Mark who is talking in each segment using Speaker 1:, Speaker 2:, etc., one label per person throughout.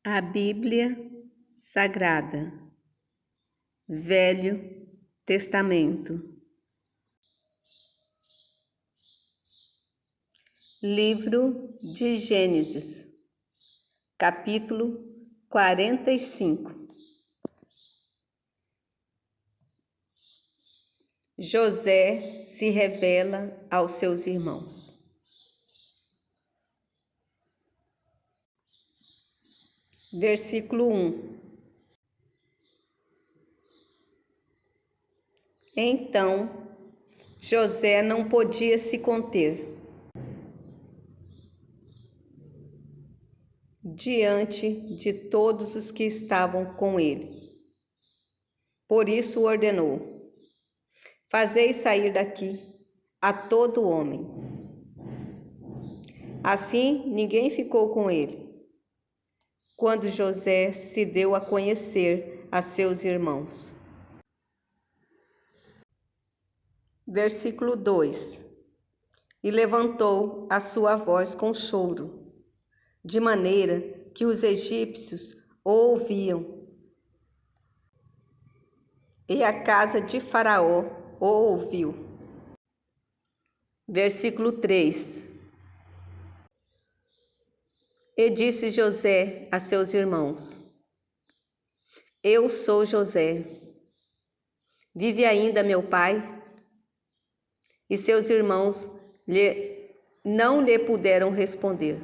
Speaker 1: A Bíblia Sagrada, Velho Testamento. Livro de Gênesis, capítulo 45. José se revela aos seus irmãos. Versículo 1. Então, José não podia se conter diante de todos os que estavam com ele. Por isso ordenou: fazei sair daqui a todo homem. Assim, ninguém ficou com ele, quando José se deu a conhecer a seus irmãos. Versículo 2. E levantou a sua voz com choro, de maneira que os egípcios o ouviam. E a casa de Faraó o ouviu. Versículo 3. E disse José a seus irmãos: Eu sou José. Vive ainda meu pai? E seus irmãos não lhe puderam responder,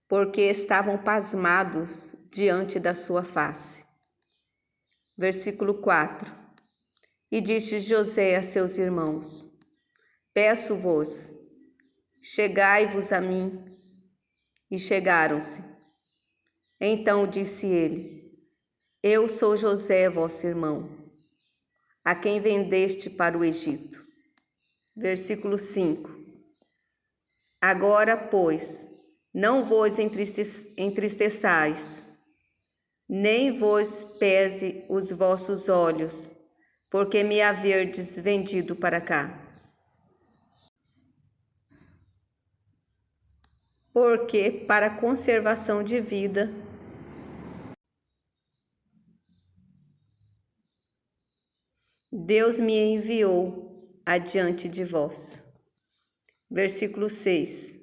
Speaker 1: porque estavam pasmados diante da sua face. Versículo 4. E disse José a seus irmãos: Peço-vos, chegai-vos a mim. E chegaram-se. Então disse ele: Eu sou José, vosso irmão, a quem vendeste para o Egito. Versículo 5. Agora, pois, não vos entristeçais, nem vos pese os vossos olhos, porque me haverdes vendido para cá. Porque para a conservação de vida Deus me enviou adiante de vós. Versículo 6.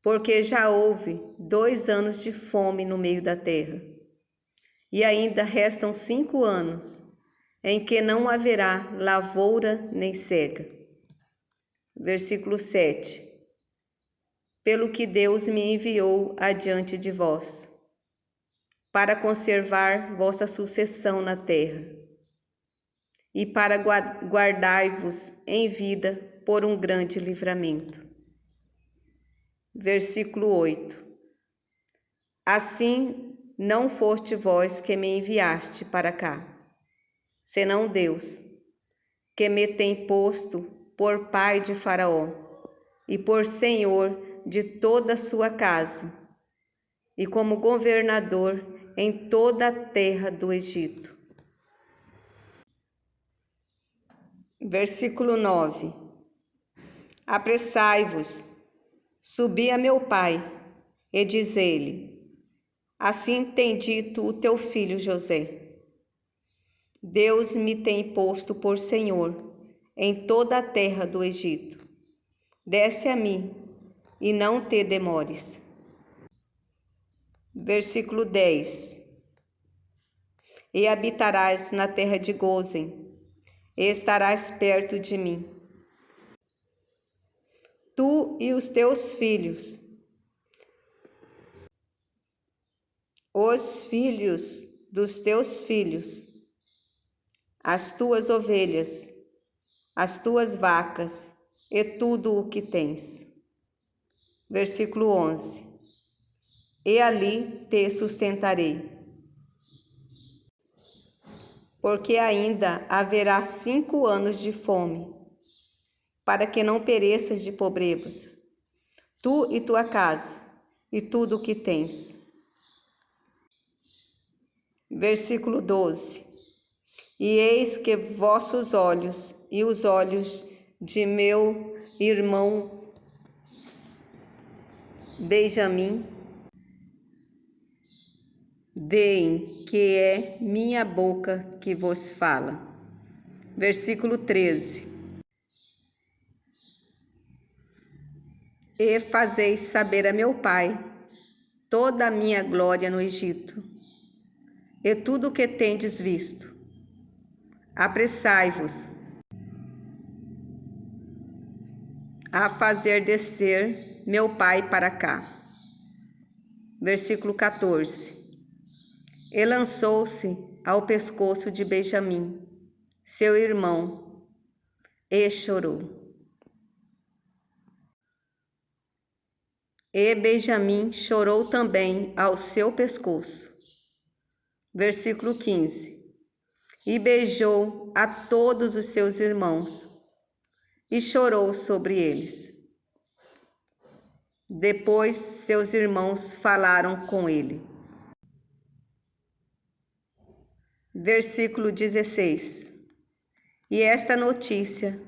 Speaker 1: Porque já houve 2 anos de fome no meio da terra, e ainda restam 5 anos, em que não haverá lavoura nem cega. Versículo 7. Pelo que Deus me enviou adiante de vós, para conservar vossa sucessão na terra, e para guardar-vos em vida por um grande livramento. Versículo 8. Assim não foste vós que me enviaste para cá, senão Deus, que me tem posto por pai de Faraó e por senhor de toda a sua casa, e como governador em toda a terra do Egito. Versículo 9. Apressai-vos, subi a meu pai, e diz-lhe: Assim tem dito o teu filho José: Deus me tem posto por senhor em toda a terra do Egito. Desce a mim, e não te demores. Versículo 10. E habitarás na terra de Gósen, e estarás perto de mim, tu e os teus filhos, os filhos dos teus filhos, as tuas ovelhas, as tuas vacas e tudo o que tens. Versículo 11. E ali te sustentarei, porque ainda haverá 5 anos de fome, para que não pereças de pobreza, tu e tua casa, e tudo o que tens. Versículo 12. E eis que vossos olhos e os olhos de meu irmão Benjamim, deem que é minha boca que vos fala. Versículo 13. E fazeis saber a meu pai toda a minha glória no Egito, e tudo o que tendes visto. Apressai-vos a fazer descer meu pai para cá. Versículo 14. E lançou-se ao pescoço de Benjamim, seu irmão, e chorou. E Benjamim chorou também ao seu pescoço. Versículo 15. E beijou a todos os seus irmãos, e chorou sobre eles. Depois seus irmãos falaram com ele. Versículo 16. E esta notícia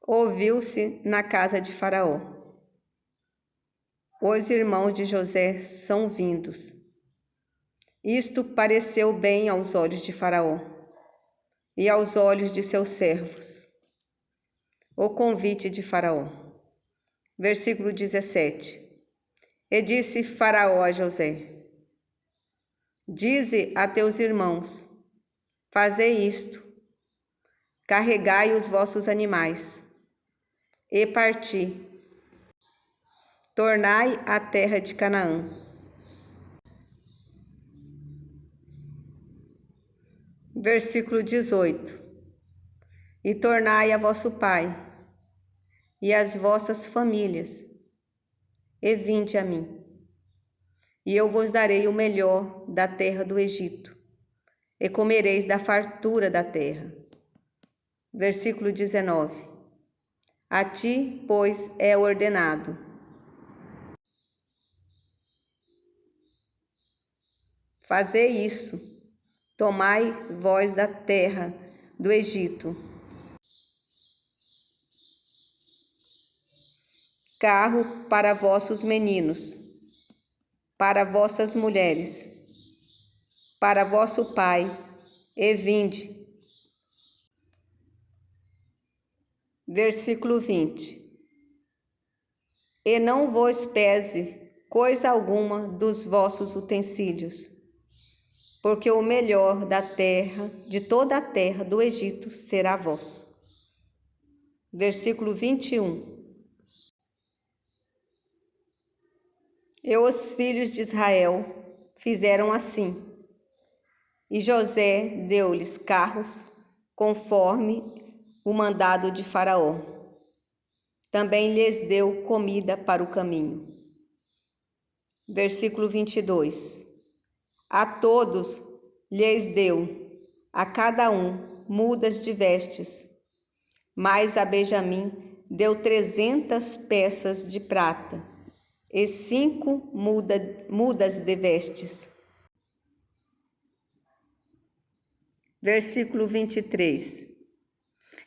Speaker 1: ouviu-se na casa de Faraó. Os irmãos de José são vindos. Isto pareceu bem aos olhos de Faraó e aos olhos de seus servos. O convite de Faraó. Versículo 17. E disse Faraó a José: Dize a teus irmãos: fazei isto, carregai os vossos animais, e parti, tornai a terra de Canaã. Versículo 18. E tornai a vosso pai, e as vossas famílias, e vinde a mim, e eu vos darei o melhor da terra do Egito, e comereis da fartura da terra. Versículo 19. A ti, pois, é ordenado: fazei isso, tomai vós da terra do Egito carro para vossos meninos, para vossas mulheres, para vosso pai, e vinde. Versículo 20. E não vos pese coisa alguma dos vossos utensílios, porque o melhor da terra, de toda a terra do Egito, será vosso. Versículo 21. E os filhos de Israel fizeram assim, e José deu-lhes carros, conforme o mandado de Faraó. Também lhes deu comida para o caminho. Versículo 22. A todos lhes deu, a cada um, mudas de vestes, mas a Benjamim deu 300 peças de prata e 5 mudas de vestes. Versículo 23.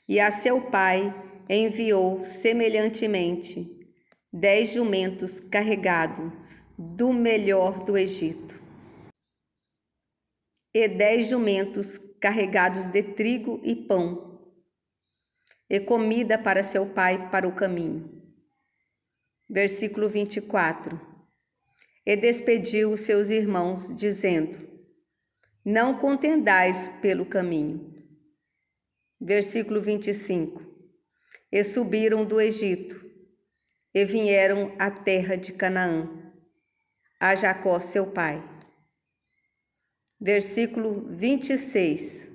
Speaker 1: E a seu pai enviou semelhantemente 10 jumentos carregados do melhor do Egito, e 10 jumentos carregados de trigo e pão, e comida para seu pai para o caminho. Versículo 24. E despediu os seus irmãos, dizendo: não contendais pelo caminho. Versículo 25. E subiram do Egito, e vieram à terra de Canaã, a Jacó seu pai. Versículo 26.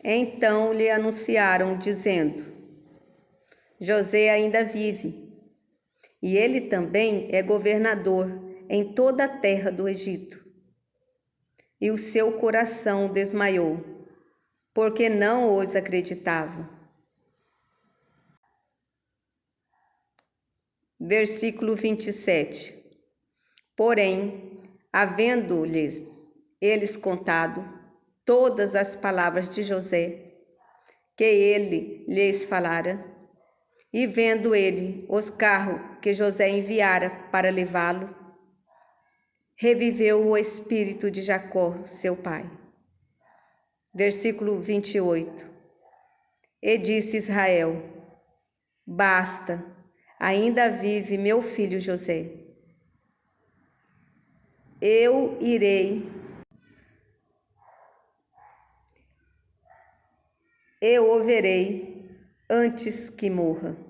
Speaker 1: Então lhe anunciaram, dizendo: José ainda vive, e ele também é governador em toda a terra do Egito. E o seu coração desmaiou, porque não os acreditava. Versículo 27. Porém, havendo-lhes eles contado todas as palavras de José, que ele lhes falara. E vendo ele os carros que José enviara para levá-lo, reviveu o espírito de Jacó, seu pai. Versículo 28. E disse Israel: basta, ainda vive meu filho José. Eu irei e o verei antes que morra.